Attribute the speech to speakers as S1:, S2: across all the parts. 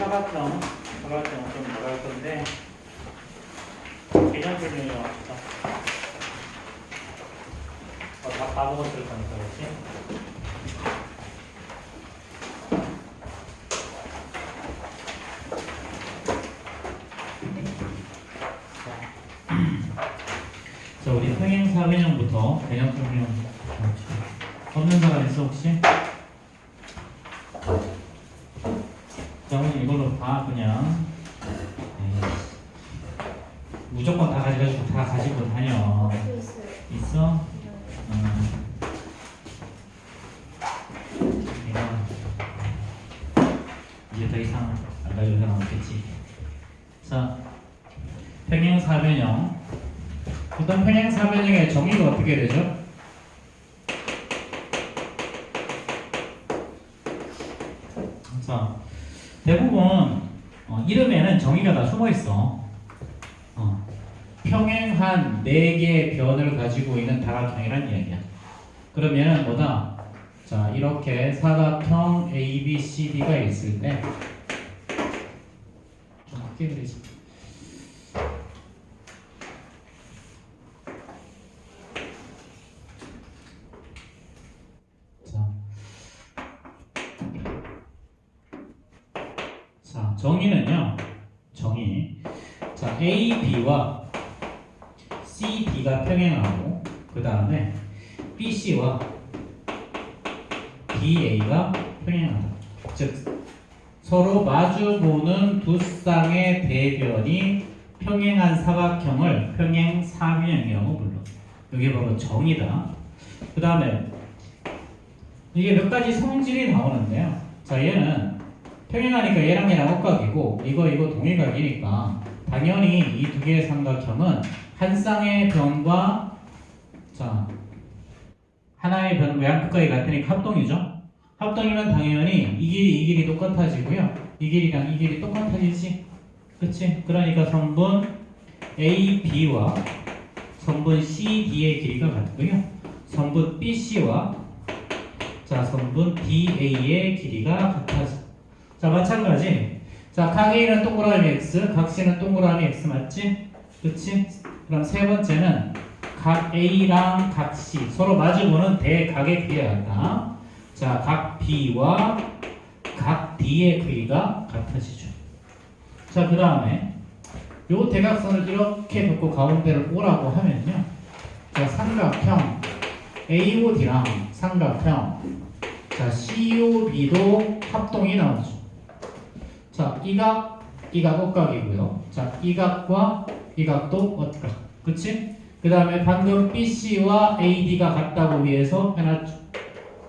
S1: 사각형 좀 나갈 건데 개념 설명이 왔다. 다 먹었을 거니까 그렇지? 자, 우리 평행사변형부터 개념 설명 없는 사람 있어 혹시? 자, 오늘 이걸로 다 그냥 무조건 다 가지고 다녀. 있어? 이제 더 이상 안 가지고 사람 없겠지. 자, 평행사변형. 일단 평행사변형의 정의가 어떻게 되죠? 자, 대부분 이름에는 정의가 다 숨어 있어. 평행한 4개의 변을 가지고 있는 다각형이란 이야기야. 그러면은 뭐다? 자, 이렇게 사각형 A, B, C, D가 있을 때 좀 크게 그리지. 자, 정의는요. 정의. 자, A, B와 C, D가 평행하고 그 다음에 B, C와 D, A가 평행하다. 즉 서로 마주보는 두 쌍의 대변이 평행한 사각형을 평행사변형이라고 불러. 이게 바로 정의다. 그 다음에 이게 몇 가지 성질이 나오는데요. 자, 얘는 평행하니까 얘랑 엇각이고 이거 동일각이니까 당연히 이 두 개의 삼각형은 한 쌍의 변과 자 하나의 변 외양끝각이 같으니까 합동이죠. 합동이면 당연히 이 길이 똑같아지고요. 이 길이랑 이 길이 똑같아지지. 그치? 그러니까 선분 AB와 선분 CD의 길이가 같고요. 선분 BC와 자 선분 DA의 길이가 같아져. 자, 마찬가지. 자, 각 A는 동그라미 X, 각 C는 동그라미 X 맞지? 그치? 그럼 세 번째는 각 A랑 각 C 서로 마주보는 대각의 크기가 같다. 자, 각 B와 각 D의 크기가 같아지죠. 자, 그 다음에 요 대각선을 이렇게 긋고 가운데를 오라고 하면요. 자, 삼각형 AOD랑 삼각형 자, COB도 합동이 나오죠. 자, 이각 엇각이고요. 자, 이각과 이각도 엇각. 그치? 그 다음에 방금 BC와 AD가 같다고 위해서 해놨죠.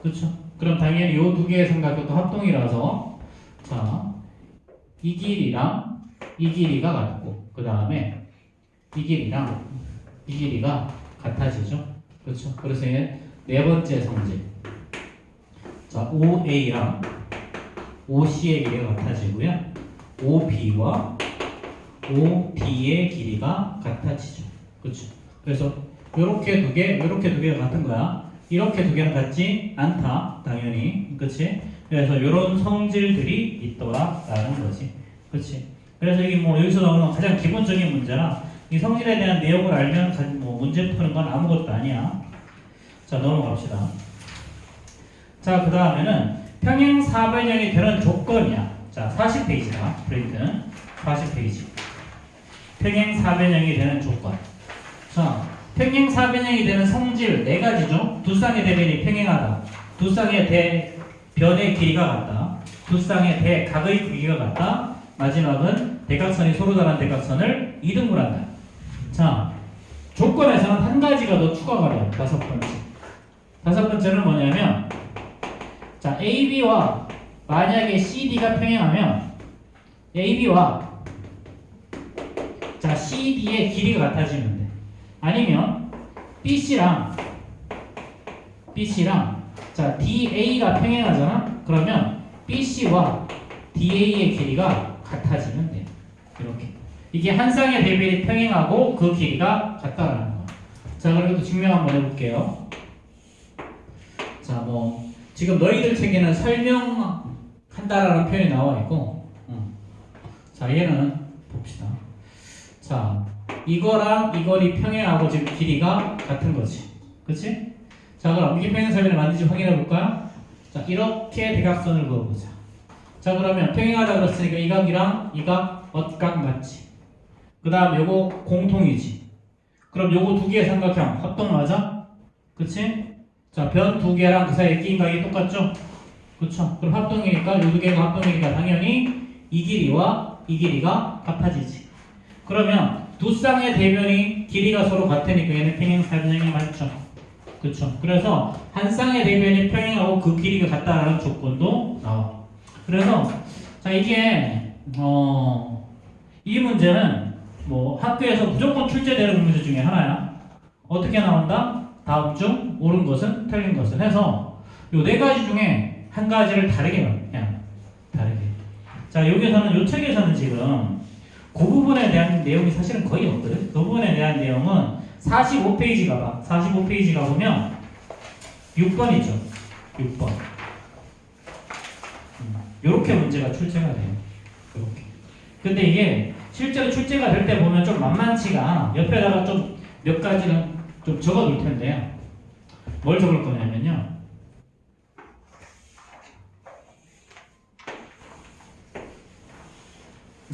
S1: 그쵸? 그럼 당연히 이 두 개의 삼각형도 합동이라서 자, 이 길이랑 이 길이가 같고 그 다음에 이 길이랑 이 길이가 같아지죠. 그렇죠? 그래서 얘 네 번째 성질. 자, OA랑 OC의 길이가 같아지고요. OB와 OD의 길이가 같아지죠. 그렇죠? 그래서 이렇게 두 개가 같은 거야. 이렇게 두 개는 같지 않다. 당연히. 그렇지? 그래서 이런 성질들이 있더라라는 거지. 그렇지? 그래서 이게 뭐 여기서 나오는 가장 기본적인 문제라 이 성질에 대한 내용을 알면 뭐 문제 푸는 건 아무것도 아니야. 자, 넘어갑시다. 자, 그 다음에는 평행사변형이 되는 조건이야. 자, 40페이지다. 프린트 40페이지. 평행사변형이 되는 조건. 자, 평행사변형이 되는 성질 4가지죠. 두 쌍의 대변이 평행하다. 두 쌍의 대변의 길이가 같다. 두 쌍의 대각의 크기가 같다. 마지막은 대각선이 서로 다른 대각선을 이등분한다. 자, 조건에서는 한 가지가 더 추가가 돼요. 다섯 번째는 뭐냐면 자, AB와 만약에 CD가 평행하면 AB와 자, CD의 길이가 같아지면 돼. 아니면 BC랑 자, DA가 평행하잖아? 그러면 BC와 DA의 길이가 같아지면 돼. 이렇게. 이게 한 쌍의 대변이 평행하고 그 길이가 같다라는 거야. 자, 그리고 또 증명 한번 해볼게요. 자, 뭐 지금 너희들 책에는 설명한다라는 표현이 나와 있고 자, 얘는 봅시다. 자, 이거랑 이 거리 평행하고 지금 길이가 같은 거지. 그치? 자, 그럼 이게 평행사변이 맞는지 확인해 볼까요? 자, 이렇게 대각선을 그어보자. 자, 그러면 평행하다 그랬으니까 이 각이랑 이 각, 엇각 맞지? 그 다음 요거 공통이지. 그럼 요거 두 개의 삼각형 합동 맞아? 그치? 자, 변 두 개랑 그 사이에 끼인 각이 똑같죠? 그쵸? 그럼 합동이니까 요 두 개가 합동이니까 당연히 이 길이와 이 길이가 같아지지. 그러면 두 쌍의 대변이 길이가 서로 같으니까 얘는 평행사변형이 맞죠? 그쵸? 그래서 한 쌍의 대변이 평행하고 그 길이가 같다라는 조건도 나와. 그래서 자, 이게 이 문제는 뭐 학교에서 무조건 출제되는 문제 중에 하나야. 어떻게 나온다? 다음 중 옳은 것은 틀린 것을 해서 요 네 가지 중에 한 가지를 다르게 나와. 그냥 다르게. 자, 여기서는 요 책에서는 지금 그 부분에 대한 내용이 사실은 거의 없거든. 그 부분에 대한 내용은 45페이지 가봐. 45페이지 가보면 6번이죠. 6번. 요렇게 문제가 출제가 돼요. 요렇게. 근데 이게 실제로 출제가 될 때 보면 좀 만만치가 않아. 옆에다가 좀 몇 가지는 좀 적어 놓을 텐데요. 뭘 적을 거냐면요.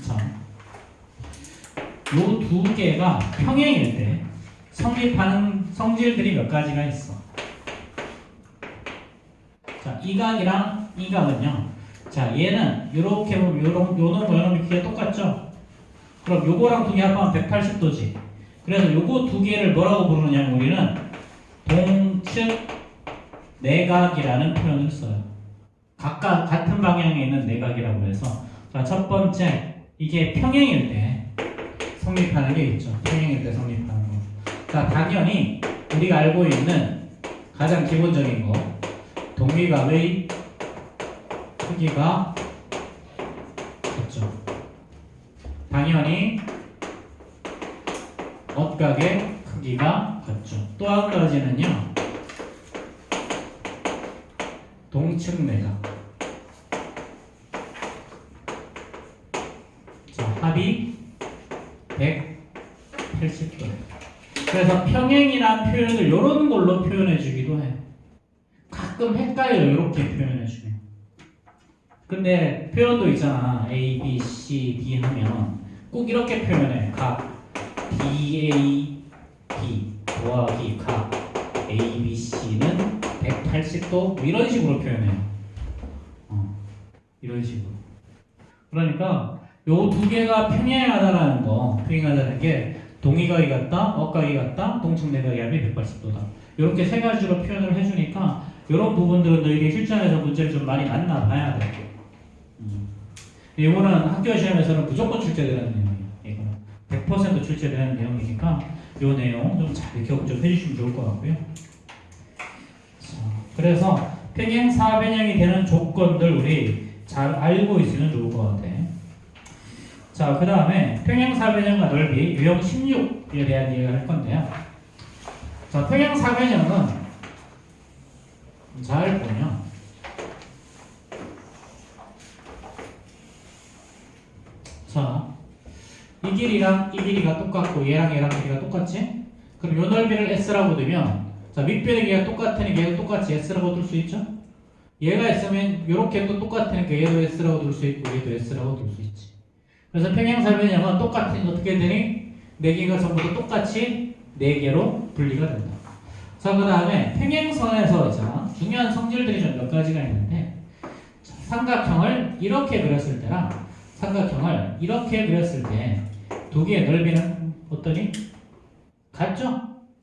S1: 자, 요 두 개가 평행일 때 성립하는 성질들이 몇 가지가 있어. 자, 이 각이랑 이 각은요. 자, 얘는 요렇게 보면 요놈 길이가 똑같죠? 그럼 요거랑 두 개 합하면 180도지. 그래서 요거 두 개를 뭐라고 부르느냐면 우리는 동측 내각이라는 표현을 써요. 각각 같은 방향에 있는 내각이라고 해서 자, 첫 번째 이게 평행일 때 성립하는 게 있죠. 평행일 때 성립하는 거. 자, 당연히 우리가 알고 있는 가장 기본적인 거 동기각의 크기가 같죠. 당연히 엇각의 크기가 같죠. 또 한 가지는요. 동측 내각. 자, 합이 180도. 그래서 평행이란 표현을 이런 걸로 표현해 주기도 해. 가끔 헷갈려요. 이렇게 표현해 주면. 근데 표현도 있잖아. A, B, C, D 하면 꼭 이렇게 표현해. 각 D, A, B 더하기 각 A, B, C는 180도 뭐 이런 식으로 표현해요. 이런 식으로. 그러니까 요 두 개가 평행하다라는 거, 평행하다는 게 동의각이 같다, 엇각이 같다, 동측내각이 합이 180도다. 이렇게 세 가지로 표현을 해주니까 이런 부분들은 너희들이 실전에서 문제를 좀 많이 만나봐야 돼. 이거는 학교 시험에서는 무조건 출제되는 내용이에요. 이거는 100% 출제되는 내용이니까 이 내용 좀 잘 기억 좀 해주시면 좋을 것 같고요. 자, 그래서 평행사변형이 되는 조건들 우리 잘 알고 있으면 좋을 것 같아. 자, 그 다음에 평행사변형과 넓이 유형 16에 대한 이야기를 할 건데요. 자, 평행사변형은 잘 보면 자, 이 길이랑 이 길이가 똑같고 얘랑 길이가 똑같지? 그럼 요 넓이를 S라고 두면 자, 윗변의 길이가 똑같으니까 얘도 똑같이 S라고 둘 수 있죠? 얘가 있으면 요렇게 또 똑같으니까 얘도 S라고 둘 수 있고 얘도 S라고 둘 수 있지. 그래서 평행사변형은 똑같은 어떻게 되니? 네 개가 전부 다 똑같이 네 개로 분리가 된다. 자, 그 다음에 평행선에서 있잖아. 중요한 성질들이 좀 몇 가지가 있는데 삼각형을 이렇게 그렸을 때랑 삼각형을 이렇게 그렸을 때 두 개의 넓이는 어떠니? 같죠?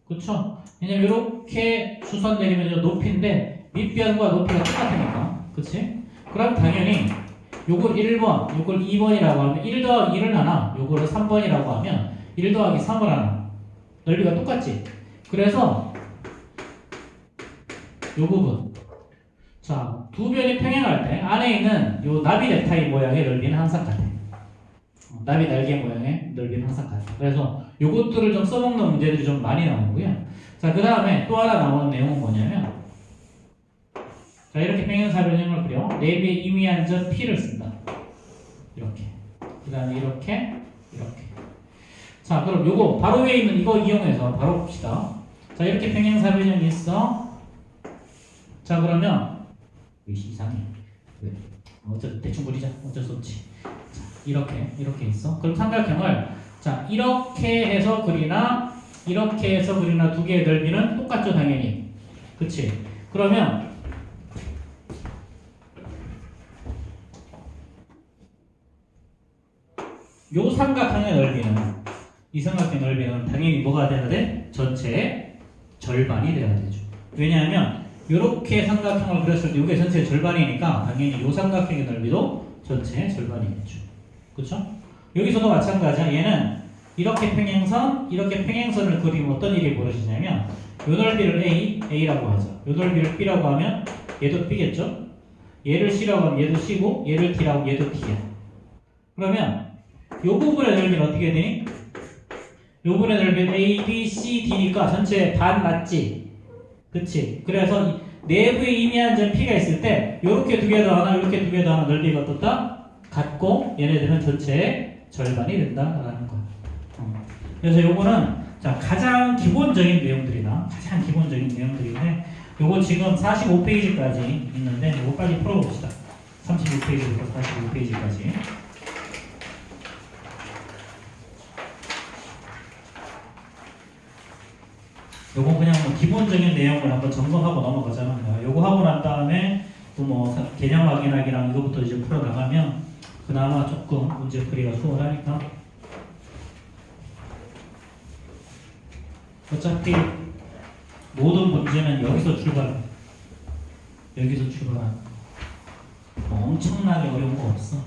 S1: 그쵸? 왜냐면 이렇게 수선 내리면 높이인데 밑변과 높이가 똑같으니까. 그치? 그럼 당연히 요걸 1번, 요걸 2번이라고 하면 1 더하기 1을 하나, 요거를 3번이라고 하면 1 더하기 3을 하나. 넓이가 똑같지? 그래서 요 부분. 자, 두 변이 평행할 때 안에 있는 요 나비 넥타이 모양의 넓이는 항상 같아. 나비 날개 모양의 넓이는 항상 같아. 그래서 요것들을 좀 써먹는 문제들이 좀 많이 나오고요. 자, 그 다음에 또 하나 나오는 내용은 뭐냐면 자, 이렇게 평행사변형을 그려 내비의 임의한 점 P를 쓴다. 이렇게. 그 다음에 이렇게. 자, 그럼 요거 바로 위에 있는 이거 이용해서 바로 봅시다. 자, 이렇게 평행사변형이 있어. 자, 그러면 이상해. 왜? 어쨌든 대충 그리자. 어쩔 수 없지. 자, 이렇게 있어. 그럼 삼각형을 자, 이렇게 해서 그리나 이렇게 해서 그리나 두 개의 넓이는 똑같죠, 당연히. 그치? 그러면 요 삼각형의 넓이는 이 삼각형의 넓이는 당연히 뭐가 돼야 돼? 전체의 절반이 돼야 되죠. 왜냐하면 이렇게 삼각형을 그렸을 때 이게 전체의 절반이니까 당연히 요 삼각형의 넓이도 전체의 절반이겠죠. 그렇죠? 여기서도 마찬가지야. 얘는 이렇게 평행선을 그리면 어떤 일이 벌어지냐면 요 넓이를 A라고 하죠. 요 넓이를 B라고 하면 얘도 B겠죠? 얘를 C라고 하면 얘도 C고 얘를 D라고 하면 얘도 D야. 그러면 요 부분의 넓이는 어떻게 되니? 요 부분의 넓이는 A, B, C, D니까 전체 반 맞지? 그치? 그래서 내부에 임의한 점 P가 있을 때 요렇게 두 개 더하나 요렇게 두 개 더하나 넓이가 어떻다? 같고 얘네들은 전체의 절반이 된다라는 거야. 그래서 요거는 자, 가장 기본적인 내용들인데 요거 지금 45페이지까지 있는데 요거 빨리 풀어봅시다. 36페이지부터 45페이지까지. 요건 그냥 뭐 기본적인 내용을 한번 점검하고 넘어가자는 거야. 요거 하고 난 다음에 또 뭐 개념 확인하기랑 이거부터 이제 풀어 나가면 그나마 조금 문제 풀이가 수월하니까. 어차피 모든 문제는 여기서 출발해. 뭐 엄청나게 어려운 거 없어.